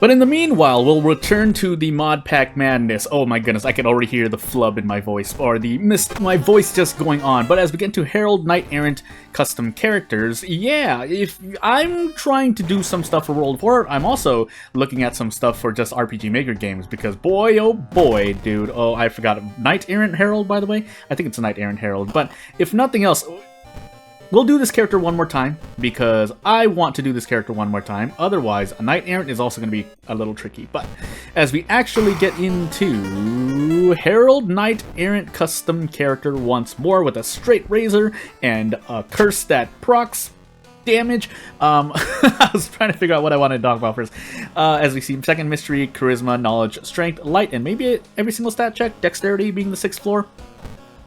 But in the meanwhile, we'll return to the Modpack madness. Oh my goodness, I can already hear the flub in my voice, or my voice just going on. But as we get into Herald Knight Errant custom characters, yeah, if I'm trying to do some stuff for World of War, I'm also looking at some stuff for just RPG Maker games, because boy, oh boy, dude, oh, I forgot. Knight Errant Herald, by the way? I think it's a Knight Errant Herald, but if nothing else, we'll do this character one more time, because I want to do this character one more time. Otherwise, a Knight Errant is also going to be a little tricky. But as we actually get into Herald Knight Errant custom character once more with a straight razor and a curse that procs damage. I was trying to figure out what I wanted to talk about first. As we see, second mystery, charisma, knowledge, strength, light, and maybe every single stat check, dexterity being the 6th floor.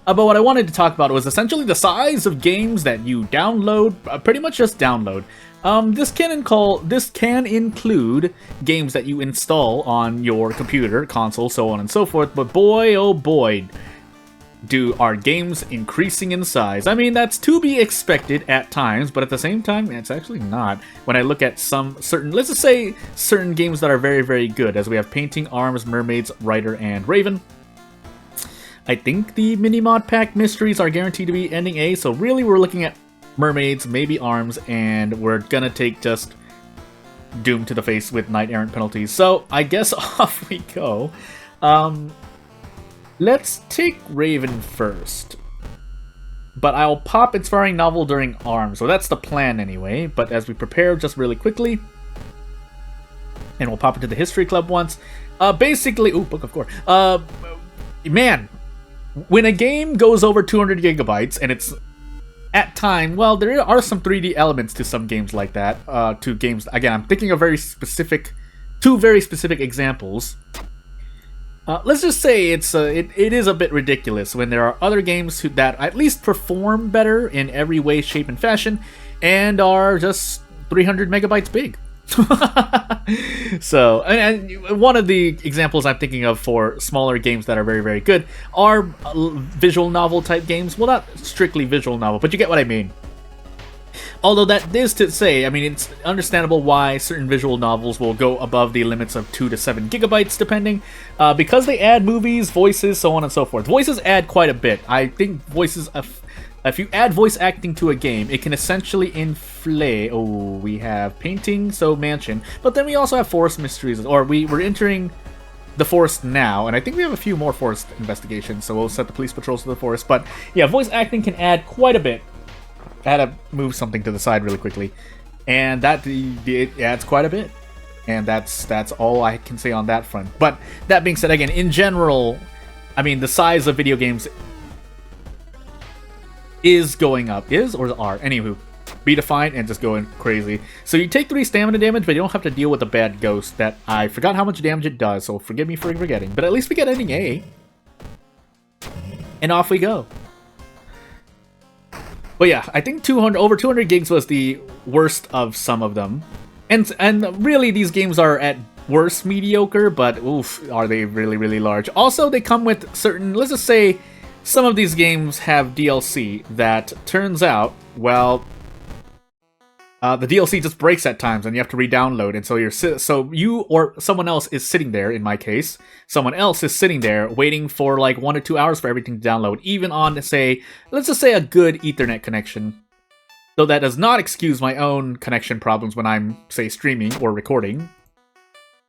But what I wanted to talk about was essentially the size of games that you download, pretty much just download. This can include games that you install on your computer, console, so on and so forth, but boy, oh boy, are games increasing in size. I mean, that's to be expected at times, but at the same time, it's actually not. When I look at let's just say certain games that are very, very good, as we have Painting, Arms, Mermaids, Rider, and Raven. I think the mini mod pack mysteries are guaranteed to be ending A, so really we're looking at Mermaids, maybe Arms, and we're gonna take just Doom to the face with Knight Errant penalties. So I guess off we go. Let's take Raven first. But I'll pop Inspiring Novel during Arms, so that's the plan anyway. But as we prepare just really quickly, and we'll pop into the History Club once. Basically, Book of Core. Man, when a game goes over 200 gigabytes, and it's at time, well, there are some 3D elements to some games like that. To games, again, I'm thinking of two very specific examples. Let's just say it is a bit ridiculous when there are other games that at least perform better in every way, shape, and fashion, and are just 300 megabytes big. So, and one of the examples I'm thinking of for smaller games that are very, very good are visual novel type games. Well, not strictly visual novel, but you get what I mean. Although that is to say, I mean, it's understandable why certain visual novels will go above the limits of 2 to 7 gigabytes, depending, because they add movies, voices, so on and so forth. Voices add quite a bit. I think voices, if you add voice acting to a game, it can essentially inflate. Oh, we have Painting, so Mansion, but then we also have Forest Mysteries, or we're entering the forest now, and I think we have a few more forest investigations, so we'll set the police patrols to the forest. But yeah, voice acting can add quite a bit. I had to move something to the side really quickly, and it adds quite a bit, and that's all I can say on that front. But that being said, again, in general, I mean, the size of video games is going up. Is or are? Anywho, be defined and just going crazy. So you take 3 stamina damage, but you don't have to deal with a bad ghost that I forgot how much damage it does, so forgive me for forgetting. But at least we get ending A. And off we go. But yeah, I think over 200 gigs was the worst of some of them. And really, these games are at worst mediocre, but oof, are they really, really large. Also, they come with certain, let's just say, some of these games have DLC that turns out, well, the DLC just breaks at times and you have to re-download, and so you or someone else is sitting there, in my case, someone else is sitting there waiting for like 1 or 2 hours for everything to download, even on, say, let's just say a good Ethernet connection. Though that does not excuse my own connection problems when I'm, say, streaming or recording,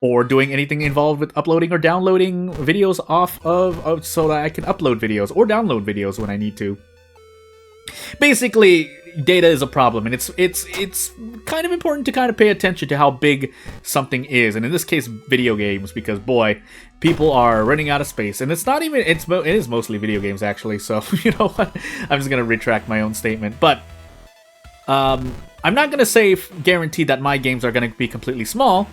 or doing anything involved with uploading or downloading videos off of so that I can upload videos or download videos when I need to. Basically, data is a problem, and it's kind of important to kind of pay attention to how big something is, and in this case, video games, because boy, people are running out of space, and it's not even, it is mostly video games actually, so you know what, I'm just gonna retract my own statement, but I'm not gonna say guarantee that my games are gonna be completely small,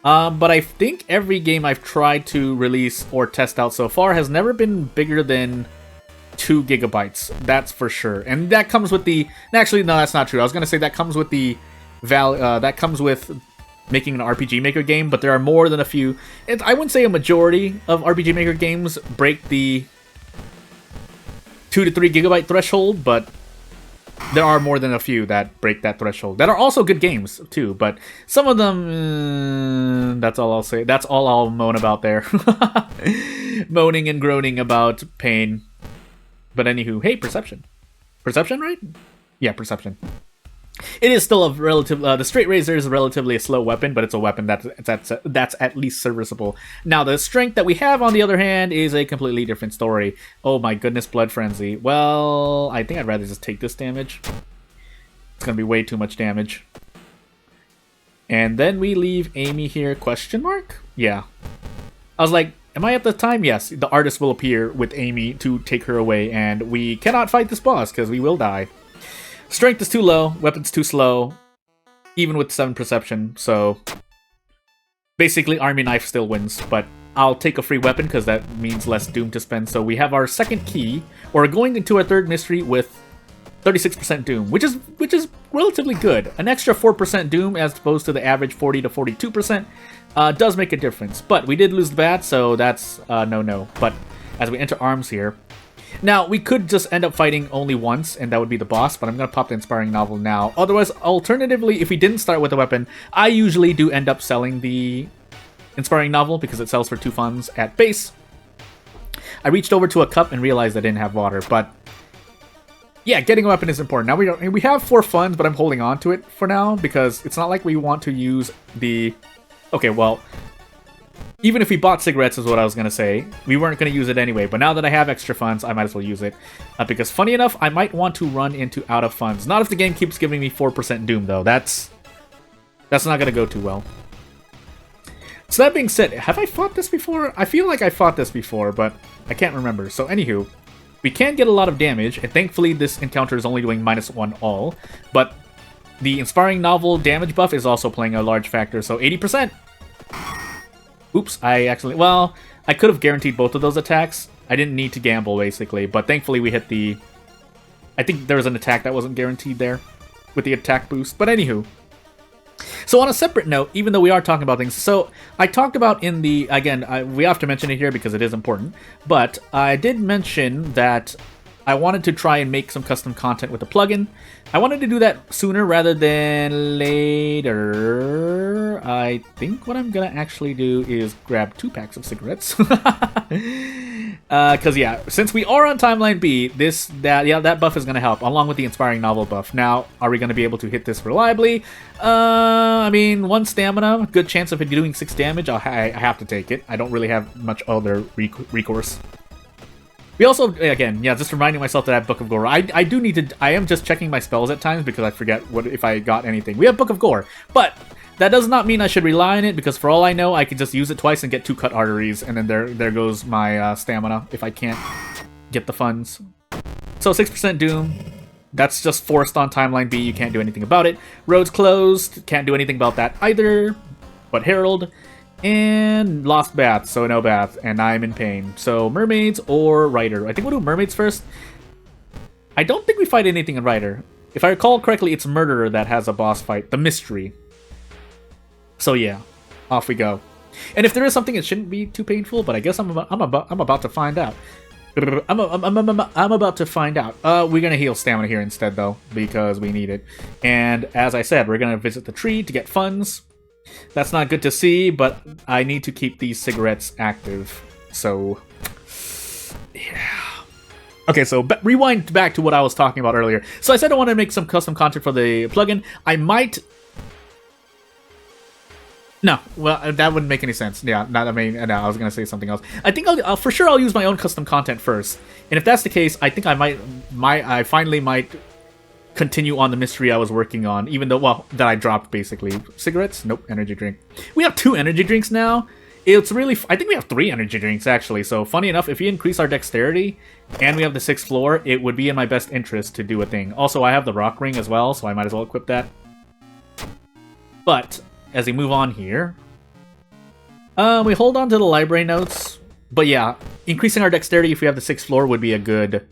but I think every game I've tried to release or test out so far has never been bigger than 2 gigabytes, that's for sure. And that comes with the... Actually, no, that's not true. I was going to say that comes with the... that comes with making an RPG Maker game, but there are more than a few... I wouldn't say a majority of RPG Maker games break the 2 to 3 gigabyte threshold, but There are more than a few that break that threshold. That are also good games, too, but some of them, that's all I'll say. That's all I'll moan about there. Moaning and groaning about pain. But anywho, hey, perception. Perception, right? Yeah, perception. It is still a relative. The straight razor is relatively a slow weapon, but it's a weapon that's at least serviceable. Now, the strength that we have, on the other hand, is a completely different story. Oh my goodness, blood frenzy. Well, I think I'd rather just take this damage. It's gonna be way too much damage. And then we leave Amy here? Question mark? Yeah. I was like, am I at the time? Yes. The artist will appear with Amy to take her away, and we cannot fight this boss because we will die. Strength is too low, weapon's too slow, even with 7 perception, so basically Army Knife still wins, but I'll take a free weapon because that means less doom to spend. So we have our second key. We're going into our third mystery with 36% doom, which is relatively good. An extra 4% doom as opposed to the average 40 to 42% does make a difference. But we did lose the bat, so that's no. But as we enter arms here, now, we could just end up fighting only once, and that would be the boss, but I'm going to pop the Inspiring Novel now. Otherwise, alternatively, if we didn't start with a weapon, I usually do end up selling the Inspiring Novel because it sells for 2 funds at base. I reached over to a cup and realized I didn't have water, but yeah, getting a weapon is important. Now, we have 4 funds, but I'm holding on to it for now because it's not like we want to use the... Okay, well... Even if we bought cigarettes is what I was going to say. We weren't going to use it anyway, but now that I have extra funds, I might as well use it. Because funny enough, I might want to run into out of funds. Not if the game keeps giving me 4% doom, though. That's not going to go too well. So that being said, have I fought this before? I feel like I fought this before, but I can't remember. So anywho, we can get a lot of damage, and thankfully this encounter is only doing -1 all. But the Inspiring Novel damage buff is also playing a large factor, so 80%! Oops, well, I could have guaranteed both of those attacks. I didn't need to gamble, basically, but thankfully we hit the... I think there was an attack that wasn't guaranteed there with the attack boost, but anywho. So on a separate note, even though we are talking about things, so I talked about in the... Again, we have to mention it here because it is important, but I did mention that I wanted to try and make some custom content with the plugin. I wanted to do that sooner rather than later. I think what I'm gonna actually do is grab 2 packs of cigarettes. Because yeah, since we are on Timeline B, that buff is gonna help, along with the Inspiring Novel buff. Now, are we gonna be able to hit this reliably? I mean, 1 stamina, good chance of it doing 6 damage. I have to take it. I don't really have much other recourse. We also, again, yeah, just reminding myself that I have Book of Gore. I do need to... I am just checking my spells at times because I forget if I got anything. We have Book of Gore, but that does not mean I should rely on it because for all I know, I could just use it twice and get 2 cut arteries, and then there goes my stamina if I can't get the funds. So 6% Doom. That's just forced on Timeline B. You can't do anything about it. Roads closed. Can't do anything about that either. But Herald... And lost bath, so no bath, and I'm in pain. So mermaids or Rider. I think we'll do mermaids first. I don't think we fight anything in Rider. If I recall correctly, it's Murderer that has a boss fight, the mystery. So yeah, off we go. And if there is something, it shouldn't be too painful. But I guess I'm about to find out. I'm about to find out. We're gonna heal stamina here instead, though, because we need it. And as I said, we're gonna visit the tree to get funds. That's not good to see, but I need to keep these cigarettes active. So, yeah. Okay, so rewind back to what I was talking about earlier. So I said I want to make some custom content for the plugin. I might... No, well, that wouldn't make any sense. Yeah, I was going to say something else. I think for sure I'll use my own custom content first. And if that's the case, I think I finally might continue on the mystery I was working on, even though, well, that I dropped, basically. Cigarettes? Nope, energy drink. We have 2 energy drinks now. It's really... I think we have 3 energy drinks, actually. So, funny enough, if we increase our dexterity, and we have the 6th floor, it would be in my best interest to do a thing. Also, I have the rock ring as well, so I might as well equip that. But, as we move on here... we hold on to the library notes. But yeah, increasing our dexterity if we have the 6th floor would be a good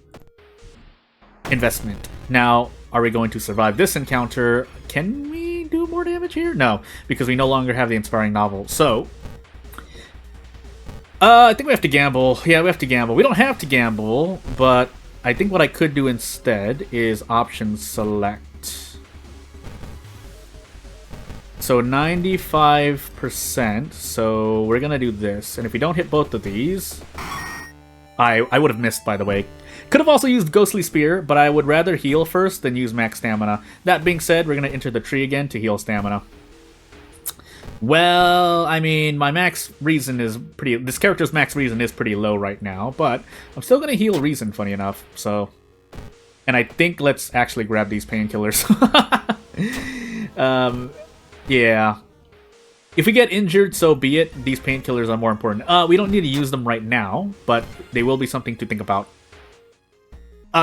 investment. Now... Are we going to survive this encounter? Can we do more damage here? No, because we no longer have the Inspiring Novel. So, I think we have to gamble. Yeah, we have to gamble. We don't have to gamble, but I think what I could do instead is option select. So 95%, so we're gonna do this. And if we don't hit both of these... I would have missed, by the way. Could have also used Ghostly Spear, but I would rather heal first than use max stamina. That being said, we're gonna enter the tree again to heal stamina. Well, I mean, my max reason is pretty... This character's max reason is pretty low right now, but I'm still gonna heal reason, funny enough, so... And I think let's actually grab these painkillers. Yeah. If we get injured, so be it. These painkillers are more important. We don't need to use them right now, but they will be something to think about.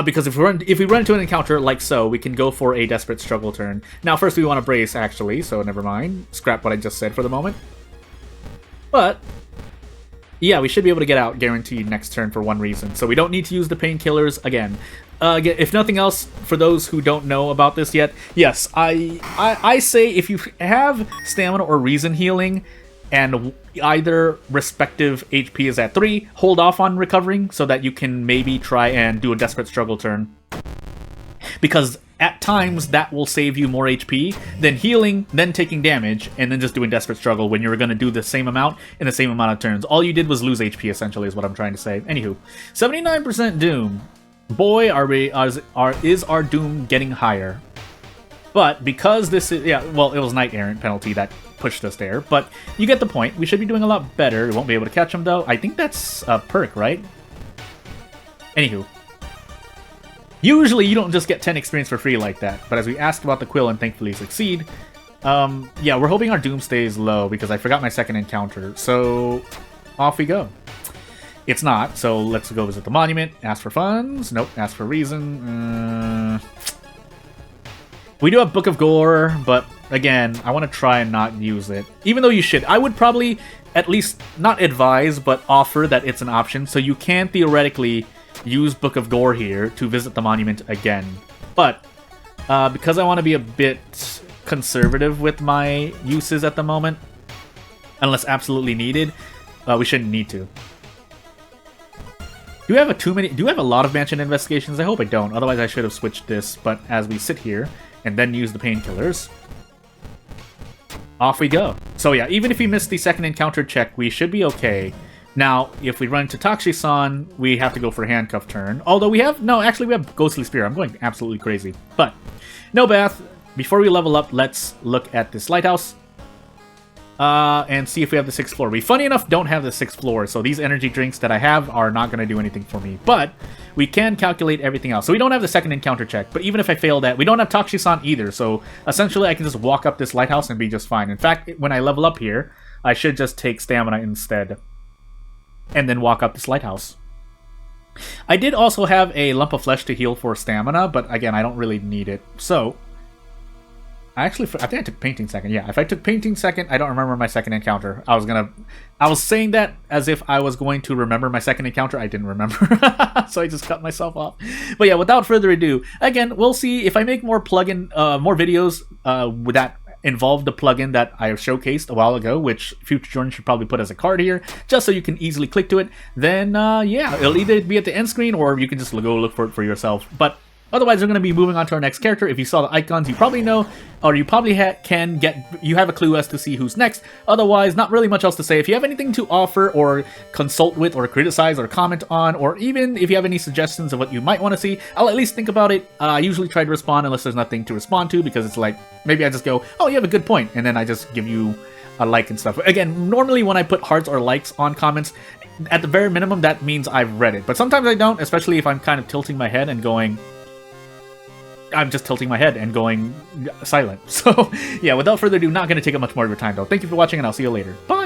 Because if we run into an encounter like so, we can go for a desperate struggle turn. Now, first we want to brace, actually, so never mind. Scrap what I just said for the moment. But, yeah, we should be able to get out guaranteed next turn for one reason. So we don't need to use the painkillers again. If nothing else, for those who don't know about this yet, yes, I say if you have stamina or reason healing, and either respective HP is at 3, hold off on recovering so that you can maybe try and do a desperate struggle turn. Because at times that will save you more HP than healing, then taking damage, and then just doing desperate struggle when you were going to do the same amount in the same amount of turns. All you did was lose HP, essentially, is what I'm trying to say. Anywho, 79% Doom. Boy, is our Doom getting higher. But because this is... Yeah, well, it was Knight Errant penalty that pushed us there. But you get the point. We should be doing a lot better. We won't be able to catch him, though. I think that's a perk, right? Anywho. Usually, you don't just get 10 experience for free like that. But as we asked about the Quill and thankfully succeed... yeah, we're hoping our Doom stays low because I forgot my second encounter. So, off we go. It's not, so let's go visit the monument. Ask for funds. Nope, ask for reason. We do have Book of Gore, but again, I want to try and not use it. Even though you should. I would probably at least not advise, but offer that it's an option. So you can theoretically use Book of Gore here to visit the monument again. But because I want to be a bit conservative with my uses at the moment, unless absolutely needed, we shouldn't need to. Do we have a lot of mansion investigations? I hope I don't. Otherwise, I should have switched this. But as we sit here and then use the painkillers, off we go. So yeah, even if we miss the second encounter check, we should be okay. Now, if we run into Takshi-san, we have to go for a handcuff turn. Although we have... No, actually, we have Ghostly Spear. I'm going absolutely crazy. But, no bath. Before we level up, let's look at this lighthouse. And see if we have the 6th floor. We, funny enough, don't have the 6th floor, so these energy drinks that I have are not going to do anything for me. But we can calculate everything else. So we don't have the second encounter check, but even if I fail that, we don't have Takshi-san either, so essentially I can just walk up this lighthouse and be just fine. In fact, when I level up here, I should just take stamina instead. And then walk up this lighthouse. I did also have a lump of flesh to heal for stamina, but again, I don't really need it. So... I think I took Painting second. Yeah, if I took Painting second, I don't remember my second encounter. I was saying that as if I was going to remember my second encounter. I didn't remember. So I just cut myself off. But yeah, without further ado, again, we'll see if I make more more videos that involve the plugin that I showcased a while ago, which Future Jordan should probably put as a card here, just so you can easily click to it. Then, yeah, it'll either be at the end screen or you can just go look for it for yourself. But otherwise, we're going to be moving on to our next character. If you saw the icons, you probably know, or you probably you have a clue as to see who's next. Otherwise, not really much else to say. If you have anything to offer or consult with or criticize or comment on, or even if you have any suggestions of what you might want to see, I'll at least think about it. I usually try to respond unless there's nothing to respond to, because it's like, maybe I just go, oh, you have a good point, and then I just give you a like and stuff. Again, normally when I put hearts or likes on comments, at the very minimum, that means I've read it. But sometimes I don't, especially if I'm kind of tilting my head and going... I'm just tilting my head and going silent. So, yeah, without further ado, not going to take up much more of your time, though. Thank you for watching, and I'll see you later. Bye!